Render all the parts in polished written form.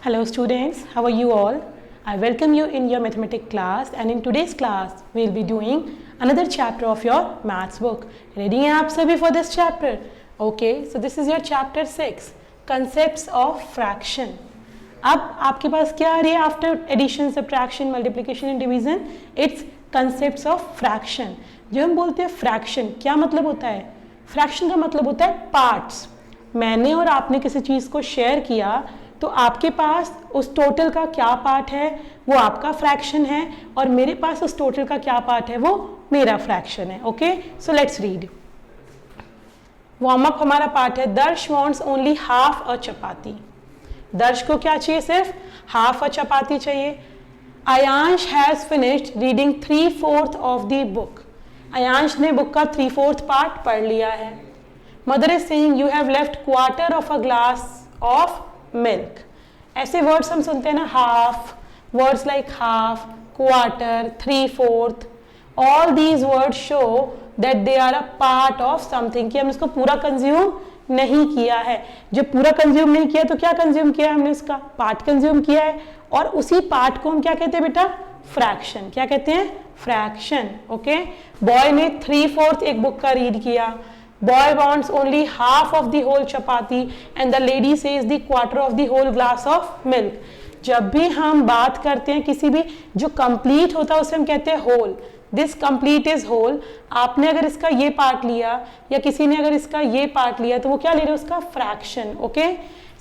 Hello students, how are you all? I welcome you in your mathematics class and in today's class we will be doing another chapter of your maths book. Ready हैं आप सभी for this chapter? Okay, so this is your chapter 6, concepts of fraction. अब आपके पास क्या आ रही है after addition, subtraction, multiplication and division? It's concepts of fraction. जब हम बोलते हैं fraction, क्या मतलब होता है? Fraction का मतलब होता है parts. मैंने और आपने किसी चीज़ को शेयर किया तो आपके पास उस टोटल का क्या पार्ट है वो आपका फ्रैक्शन है और मेरे पास उस टोटल का क्या पार्ट है वो मेरा फ्रैक्शन है. Okay, so let's read. Warm up हमारा पार्ट है. दर्श वांट्स ओनली हाफ अ चपाती. दर्श को क्या चाहिए? सिर्फ हाफ अ चपाती चाहिए. Aayansh has finished reading 3/4 of the book. Aayansh ने बुक का 3/4 पार्ट पढ़ लिया है. Mother is saying you have left quarter of a glass of milk. ऐसे वर्ड्स हम सुनते हैं ना, half, words like half, quarter, 3/4, all these words show that they are a part of something, कि हमने इसको पूरा कंज्यूम नहीं किया है. जब पूरा कंज्यूम नहीं किया तो क्या कंज्यूम किया है हमने? इसका पार्ट कंज्यूम किया है और उसी पार्ट को हम क्या कहते हैं बेटा? फ्रैक्शन. क्या कहते हैं? फ्रैक्शन. ओके, बॉय ने 3/4 एक बुक का रीड किया. Boy wants only half of the whole chapati and the lady says the quarter of the whole glass of milk. जब भी हम बात करते हैं किसी भी जो कंप्लीट होता है उसे हम कहते हैं whole. This complete is whole. आपने अगर इसका ये पार्ट लिया या किसी ने अगर इसका ये पार्ट लिया तो वो क्या ले रहे हैं? उसका fraction. Okay,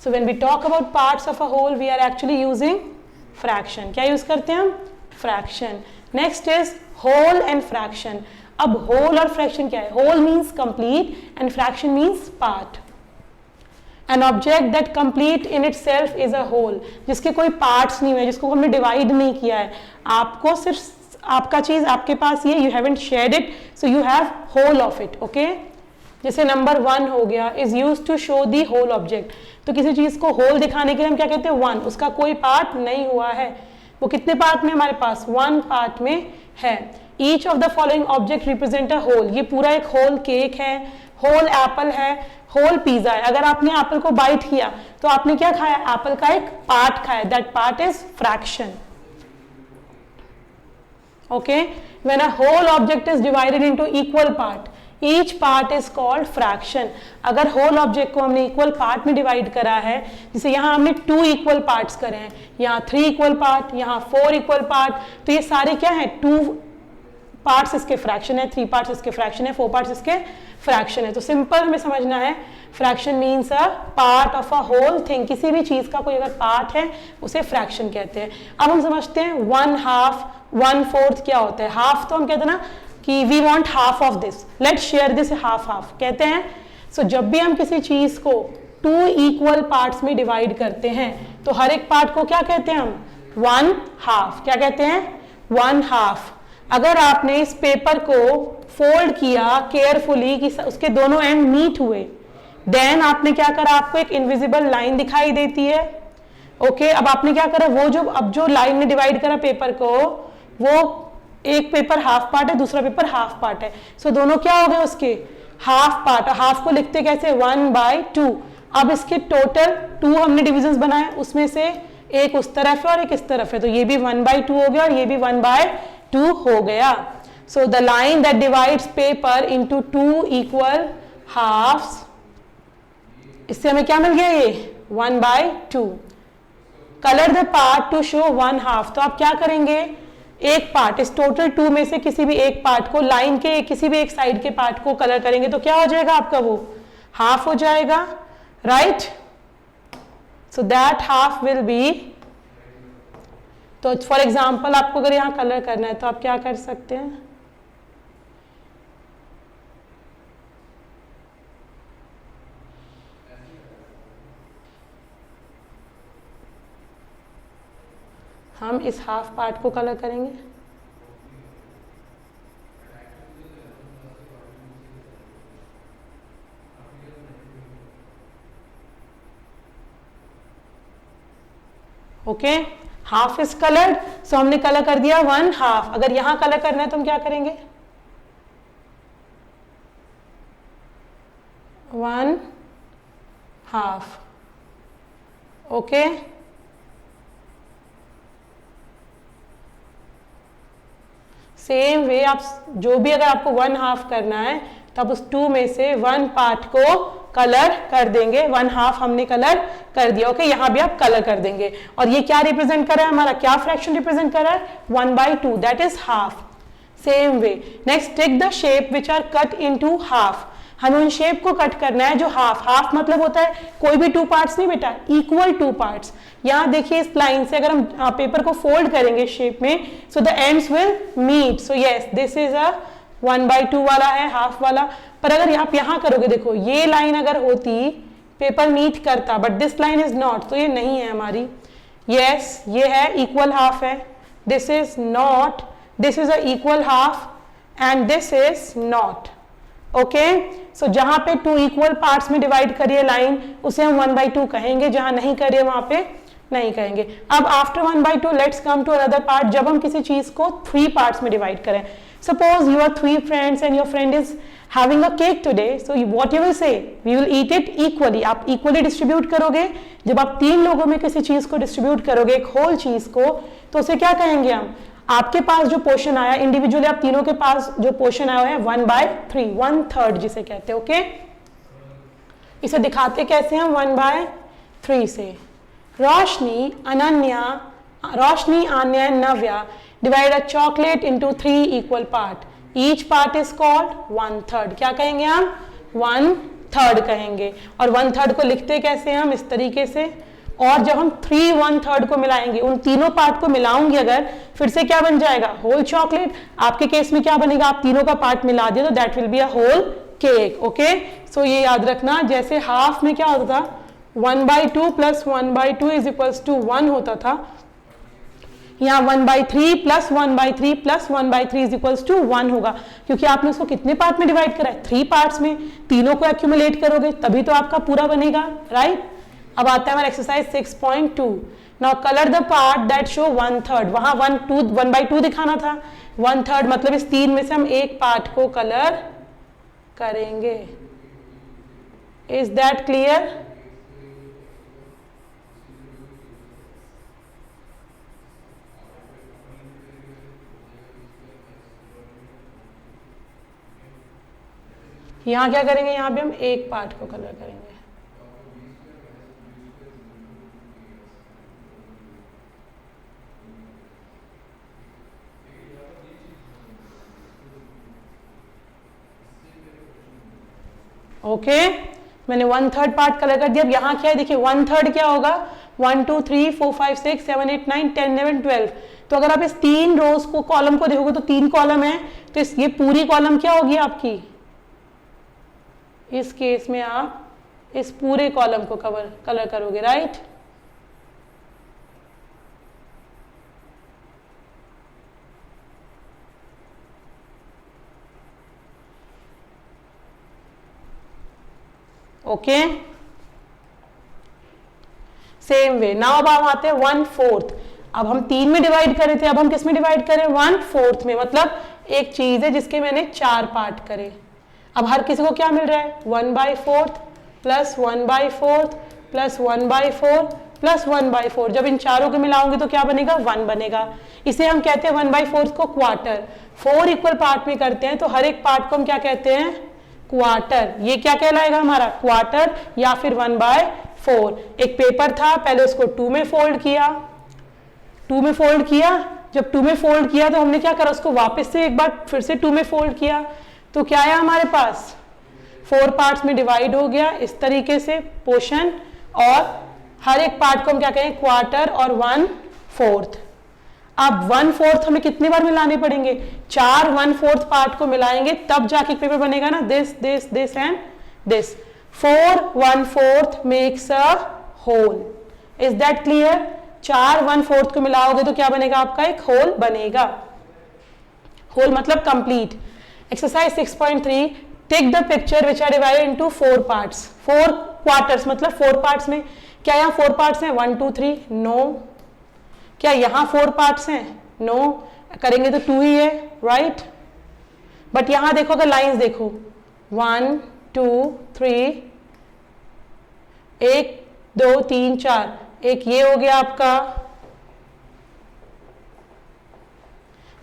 so when we talk about parts of a whole we are actually using fraction. क्या यूज करते हैं हम? Fraction. Next is whole and fraction. अब होल और फ्रैक्शन क्या है? Whole means complete and fraction means part. An object that complete in itself is a whole. जिसके कोई पार्ट्स नहीं हुए, जिसको हमने डिवाइड नहीं किया है. आपको सिर्फ आपका चीज आपके पास ये, you haven't shared it, so you have whole of it. Okay, जैसे नंबर 1 हो गया, is use to show the whole object. तो किसी चीज को होल दिखाने के लिए हम क्या कहते हैं? 1. उसका कोई पार्ट नहीं हुआ है. वो कितने पार्ट में हमारे पास? 1 पार्ट में है. Each of the following object represent a whole. ये पूरा एक होल केक है, होल एप्पल है, होल पिज्जा है. अगर आपने एप्पल को बाइट किया तो आपने क्या खाया? एप्पल का एक पार्ट खाया. That part is fraction. Okay, when a whole object is divided into equal part, each part is called fraction. अगर होल ऑब्जेक्ट को हमने इक्वल पार्ट में डिवाइड करा है, जैसे यहाँ हमने 2 इक्वल पार्ट्स करे हैं, यहाँ 3 इक्वल पार्ट, यहाँ 4 इक्वल पार्ट, तो ये सारे क्या है? 2 पार्ट्स इसके फ्रैक्शन है, 3 पार्ट्स इसके फ्रैक्शन है, 4 पार्ट्स इसके फ्रैक्शन है. तो सिंपल में समझना है, fraction means a part of a whole thing. किसी भी चीज का कोई अगर पार्ट है उसे फ्रैक्शन कहते हैं. अब हम समझते हैं 1/2, 1/4 क्या होता है. हाफ तो हम कहते हैं ना कि we want half of this, let's share this half half कहते हैं. सो जब भी हम किसी चीज को 2 इक्वल पार्ट्स में डिवाइड करते हैं तो हर एक पार्ट को क्या कहते हैं हम? 1/2. क्या कहते हैं? 1/2. अगर आपने इस पेपर को फोल्ड किया केयरफुली कि उसके दोनों एंड मीट हुए, देन आपने क्या करा? आपको एक इनविजिबल लाइन दिखाई देती है. ओके, अब आपने क्या करा? वो जो लाइन ने डिवाइड करा पेपर को, वो एक पेपर हाफ पार्ट है, दूसरा पेपर हाफ पार्ट है. सो दोनों क्या हो गए? उसके हाफ पार्ट. हाफ को लिखते कैसे? 1/2. अब इसके टोटल 2 हमने डिविजन्स बनाए, उसमें से एक उस तरफ है और एक इस तरफ है, तो ये भी 1/2 हो गया और ये भी 1/2 हो गया. So the line that divides paper into 2 equal halves, इससे हमें क्या मिल गया? ये 1/2. Colour the part to show 1/2. तो आप क्या करेंगे? एक पार्ट, इस टोटल 2 में से किसी भी एक पार्ट को, लाइन के किसी भी एक साइड के पार्ट को कलर करेंगे तो क्या हो जाएगा आपका? वो हाफ हो जाएगा. Right, so that half will be. तो फॉर एग्जाम्पल आपको अगर यहां कलर करना है तो आप क्या कर सकते हैं? हम इस हाफ पार्ट को कलर करेंगे. ओके, हाफ इज कलर्ड, सो हमने कलर कर दिया 1/2. अगर यहां कलर करना है तो हम क्या करेंगे? 1/2. ओके, सेम वे आप जो भी अगर आपको 1/2 करना है तो आप उस 2 में से 1 पार्ट को कलर कर देंगे, 1/2 हमने कलर कर दिया। ओके, यहाँ भी आप कलर कर देंगे। और ये क्या रिप्रेजेंट कर रहा है हमारा, क्या फ्रैक्शन रिप्रेजेंट कर रहा है, 1/2, that is half. Same way next take the shape which are cut into half. हमें उन शेप को कट करना है जो हाफ मतलब होता है कोई भी 2 पार्ट्स नहीं बेटा, इक्वल 2 पार्ट्स। यहाँ देखिए इस लाइन से अगर हम पेपर को फोल्ड करेंगे शेप में, so the ends will meet. So yes, this is a 1/2 वाला है, हाफ वाला। पर अगर आप यहाँ करोगे, देखो ये लाइन अगर होती पेपर मीट करता, but this line is not, तो ये नहीं है हमारी। यस, ये है इक्वल हाफ है, this is not, this is a equal half and this is not. Okay, so जहां पे 2 इक्वल पार्ट्स में डिवाइड करिए लाइन, उसे हम 1/2 कहेंगे, जहां नहीं करिए वहां पे नहीं कहेंगे। अब after 1/2 let's come to another part, जब हम किसी चीज को 3 पार्ट्स में डिवाइड करें। Suppose you are 3 friends and your friend is having a cake today, so what you will say, we will eat it equally. आप इक्वली डिस्ट्रीब्यूट करोगे। जब आप 3 लोगों में किसी चीज को डिस्ट्रीब्यूट करोगे, एक होल चीज को, तो उसे क्या कहेंगे हम, आपके पास जो पोर्शन आया इंडिविजुअली, आप तीनों के पास जो पोर्शन आया है 1/3, 1/3 जिसे कहते हैं। ओके, इसे दिखाते कैसे हम 1/3 से। Roshni, Aanya and Navya divide a chocolate into 3 equal part, each part is called 1/3। क्या कहेंगे हम, 1/3 कहेंगे। और 1/3 को लिखते कैसे हम, इस तरीके से। और जब हम 3 1/3 को मिलाएंगे, उन तीनों पार्ट को मिलाऊंगी अगर, फिर से क्या बन जाएगा, होल चॉकलेट। आपके केस में क्या बनेगा, आप तीनों का पार्ट मिला दिया तो that will be a whole cake. Okay, so ये याद रखना, जैसे हाफ में क्या होता था, 1/2 प्लस 1/2 इज इक्वल्स टू 1 होता था, यहाँ 1/3 plus 1/3 plus 1/3 is equals to 1 होगा, क्योंकि आपने उसको कितने पार्ट में डिवाइड करा है, 3 पार्ट्स में। तीनों को एक्यूमुलेट करोगे तभी तो आपका पूरा बनेगा, राइट। अब आता है हमारा exercise 6.2। Now colour the part that show 1/3। वहां 1/2 दिखाना था, 1/3 मतलब इस 3 में से हम एक पार्ट को कलर करेंगे। Is that clear? यहां क्या करेंगे, यहां भी हम एक पार्ट को कलर करेंगे। ओके, मैंने 1/3 पार्ट कलर कर दिया। अब यहाँ क्या है देखिए, 1/3 क्या होगा, 1 2 3 4 5 6 7 8 9 10 11 12। तो अगर आप इस 3 रोज को, कॉलम को देखोगे तो 3 कॉलम है, तो ये पूरी कॉलम क्या होगी आपकी, इस केस में आप इस पूरे कॉलम को कलर करोगे, right. Okay, same way. Now अब हम आते हैं 1/4। अब हम 3 में डिवाइड कर रहे थे, अब हम किस में डिवाइड करें, 1/4 में। मतलब एक चीज है जिसके मैंने 4 पार्ट करे। अब हर किसी को क्या मिल रहा है, 1/4 प्लस 1/4 प्लस 1/4 प्लस 1/4। जब इन चारों को मिलाओगे तो क्या बनेगा, 1 बनेगा। इसे हम कहते हैं 1/4 को क्वार्टर। 4 इक्वल पार्ट में करते हैं तो हर एक पार्ट को हम क्या कहते हैं, क्वार्टर। ये क्या कहलाएगा हमारा, क्वार्टर या फिर 1/4। एक पेपर था, पहले उसको 2 में फोल्ड किया, 2 में फोल्ड किया। जब 2 में फोल्ड किया तो हमने क्या करा, उसको वापस से एक बार फिर से 2 में फोल्ड किया, तो क्या है हमारे पास, 4 पार्ट्स में डिवाइड हो गया इस तरीके से पोर्शन। और हर एक पार्ट को हम क्या कहें, क्वार्टर और 1/4। अब 1/4 हमें कितनी बार मिलाने पड़ेंगे, 4 1/4 पार्ट को मिलाएंगे तब जाके पेपर बनेगा ना, this this this and this. 4 1/4 makes a whole. Is that clear? 4 1/4 को मिलाओगे तो क्या बनेगा, आपका एक होल बनेगा। होल मतलब complete. Exercise 6.3, take the picture which are divided into 4 parts. 4 quarters मतलब 4 पार्ट्स में, क्या यहाँ 4 पार्ट्स हैं, 1 2 3, नो। क्या यहाँ 4 पार्ट्स हैं, नो। करेंगे तो 2 ही है, राइट। बट यहां देखो, अगर लाइंस देखो, 1 2 3, 1 2 3 4, एक ये हो गया आपका,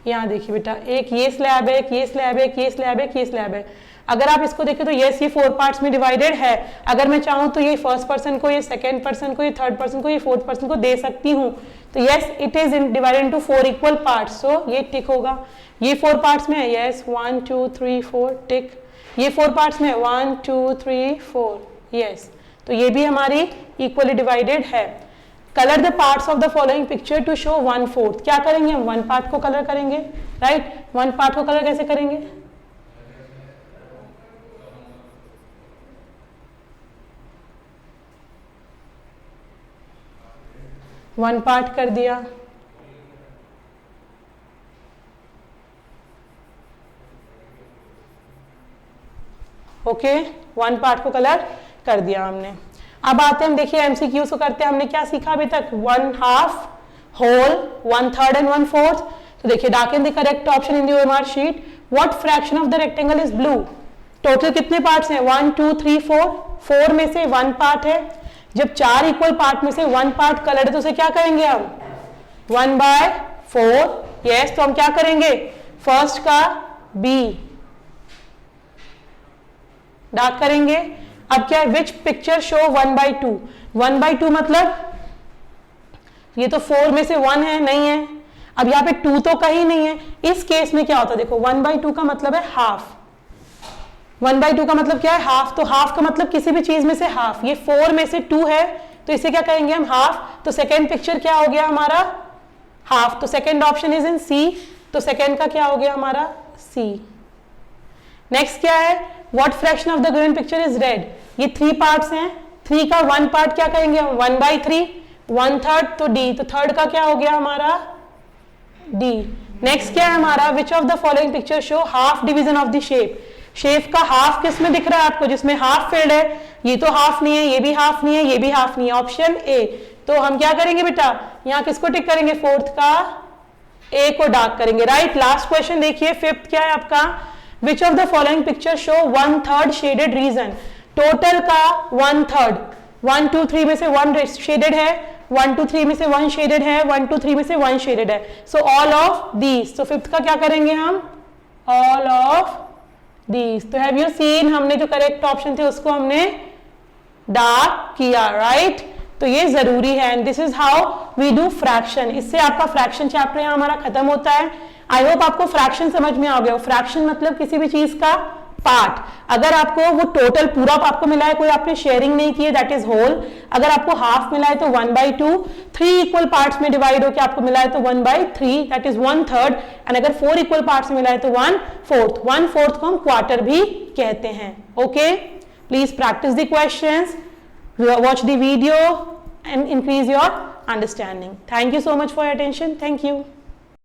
यहाँ देखिए बेटा, एक ये स्लैब है, एक ये स्लैब है, एक ये स्लैब है, एक ये स्लैब है। अगर आप इसको देखें तो यस ये 4 पार्ट्स में डिवाइडेड है। अगर मैं चाहूँ तो ये फर्स्ट पर्सन को, ये सेकेंड पर्सन को, ये थर्ड पर्सन को, ये फोर्थ पर्सन को दे सकती हूँ। तो yes it is divided into 4 equal parts, so ये टिक होगा। ये 4 पार्ट्स में है, यस 1 2 3 4 टिक। ये 4 पार्ट्स में 1 2 3 4, यस, तो ये भी हमारी इक्वली डिवाइडेड है। Colour the parts of the following picture to show 1/4। क्या करेंगे हम, 1 पार्ट को कलर करेंगे, राइट। 1 पार्ट को कलर कैसे करेंगे, वन पार्ट कर दिया, ओके, 1 पार्ट को कलर कर दिया हमने। अब आते हैं हम, देखिए एमसीक्यूज को करते हैं। हमने क्या सीखा अभी तक, 1/2, होल, 1/3 एंड 1/4। तो देखिए, darken the correct option in the OMR sheet. What fraction of the rectangle is blue. Total कितने पार्ट्स हैं, 1 2 3 4। 4 में से 1 पार्ट है। जब 4 इक्वल पार्ट में से 1 पार्ट कलर है तो उसे क्या करेंगे हम, 1/4, यस। तो हम क्या करेंगे, फर्स्ट का बी डार्क करेंगे। अब क्या है, विच पिक्चर शो 1/2। 1/2 मतलब ये तो 4 में से 1 है, नहीं है। अब यहाँ पे 2 तो कहीं नहीं है। इस केस में क्या होता है, देखो 1/2 का मतलब है हाफ। 1/2 का मतलब क्या है, हाफ। तो हाफ का मतलब किसी भी चीज में से हाफ। ये 4 में से 2 है तो इसे क्या कहेंगे हम, हाफ। तो सेकेंड पिक्चर क्या हो गया हमारा, हाफ। तो सेकेंड ऑप्शन इज इन सी। तो सेकेंड का क्या हो गया हमारा, सी। नेक्स्ट क्या है, what fraction of the given picture is red. ये 3 पार्ट्स हैं। 3 का 1 पार्ट क्या कहेंगे हम, 1/3, 1/3, तो डी। तो थर्ड का क्या हो गया हमारा, डी। नेक्स्ट क्या है हमारा, which of the following picture show half division of the shape. Shape का हाफ किस में दिख रहा है आपको, जिसमें हाफ फिल्ड है। ये तो हाफ नहीं है, ये भी हाफ नहीं है, ये भी हाफ नहीं है, ऑप्शन ए। तो हम क्या करेंगे बेटा, यहाँ किसको टिक करेंगे, फोर्थ का ए को डार्क करेंगे, राइट। लास्ट क्वेश्चन देखिए, फिफ्थ क्या है आपका, which of the following picture show 1/3 shaded region. Total का 1/3, 1 2 3 में से 1 शेडेड है, 1 2 3 में से 1 शेडेड है, 1 2 3 में से 1 शेडेड है। So all of these. तो फिफ्थ का क्या करेंगे हम, ऑल ऑफ दीज। तो हैव यू सीन, हमने जो करेक्ट ऑप्शन थे उसको हमने डार्क किया, राइट। तो ये जरूरी है, and this is how we do fraction. इससे आपका फ्रैक्शन चैप्टर यहाँ हमारा खत्म होता है। आई होप आपको फ्रैक्शन समझ में आ गया। फ्रैक्शन मतलब किसी भी चीज का पार्ट। अगर आपको वो टोटल पूरा आपको मिला है, कोई आपने शेयरिंग नहीं की है, दैट इज होल। अगर आपको हाफ मिला है तो 1/2, 3 इक्वल पार्ट्स में डिवाइड होकर आपको मिला है तो 1/3, दैट इज 1/3। एंड अगर 4 इक्वल पार्ट्स में मिला है तो 1/4। 1/4 को हम क्वार्टर भी कहते हैं, okay. Please practice the questions, watch the video and increase your understanding. Thank you so much for your attention. Thank you.